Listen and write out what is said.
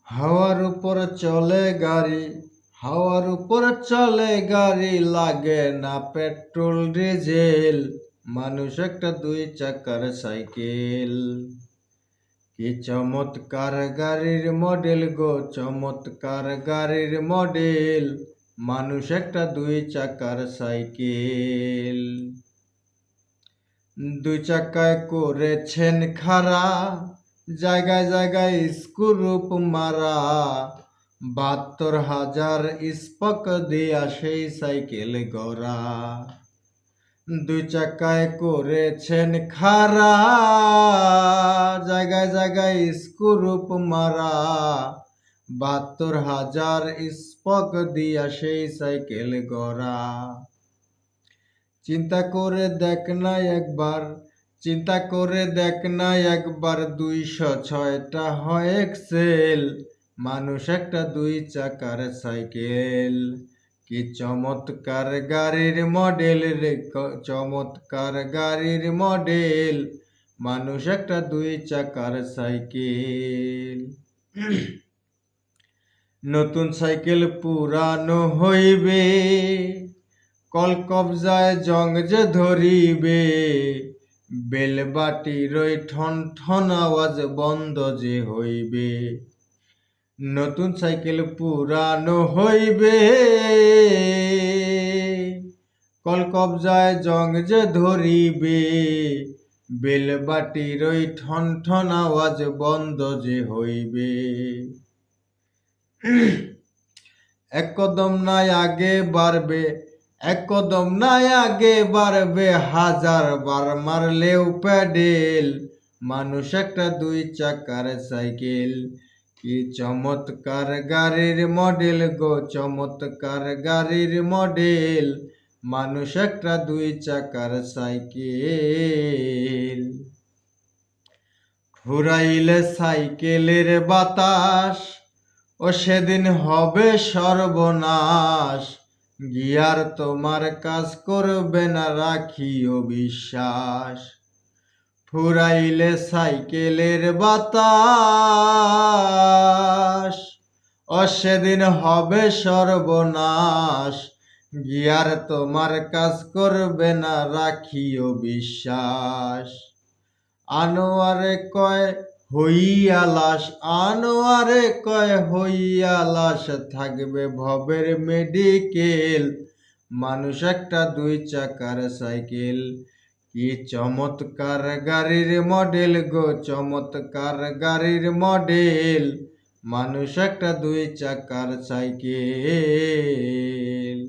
হাওয়ার উপর চলে গাড়ি, হাওয়ার উপর চলে গাড়ি, লাগে না পেট্রোল ডিজেল। মানুষ একটা দুই চাকার সাইকেল। কি চমৎকার গাড়ির মডেল গো, চমৎকার গাড়ির মডেল। মানুষ একটা দুই চাকার সাইকেল। দুই চাকায় করেছেন খাড়া, জায়গায় জায়গায় স্ক্রুপ মারা। ৭২,০০০ স্পক দিয়া সেই সাইকেল গড়া। দুই চাকায় করেছেন খাড়া, জায়গায় জায়গায় স্ক্রুপ মারা। ৭২,০০০ স্পক দিয়া সেই সাইকেল গড়া। চিন্তা করে দেখ না একবার, চিন্তা করে দেখ না একবার, ২০৬টা হয় এক্সেল। মানুষ একটা দুই চাকার সাইকেল। কি চমৎকার গাড়ির মডেল রে, চমৎকার গাড়ির মডেল। মানুষ একটা দুই চাকার সাইকেল। নতুন সাইকেল পুরানো হইবে, কলকবজায় জং যে ধরিবে। বেলবাটির ওই ঠন ঠন আওয়াজ বন্ধ যে হইবে। নতুন সাইকেল পুরানো হইবে, কলকবজায় জং যে ধরিবে। বেলবাটির ওই ঠন ঠন আওয়াজ বন্ধ যে হইবে। এক কদম নাই আগে বাড়বে, এক কদম নাই আগে বাড়বে, ১০০০ বার মারলেও প্যাডেল। মানুষ একটা দুই চাকার সাইকেল। কি চমৎকার গাড়ির মডেল গো, চমৎকার গাড়ির মডেল। মানুষ একটা দুই চাকার সাইকেল। ঘুরাইলে সাইকেলের বাতাস, ও সেদিন হবে সর্বনাশ। গিয়ার তোমার কাজ করবে না, রাখিও বিশ্বাস। ফুরাইলে সাইকেলের বাতাস, ও সেদিন হবে সর্বনাশ। গিয়ার তোমার কাজ করবে না, রাখিও বিশ্বাস। আনোয়ারে কয় হইয়া লাশ, আনোয়ারে কয় হইয়া লাশ, থাকবে ভবের মেডিকেল। মানুষ একটা দুই চাকার সাইকেল। কি চমৎকার গাড়ির মডেল গো, চমৎকার গাড়ির মডেল। মানুষ একটা দুই চাকার সাইকেল।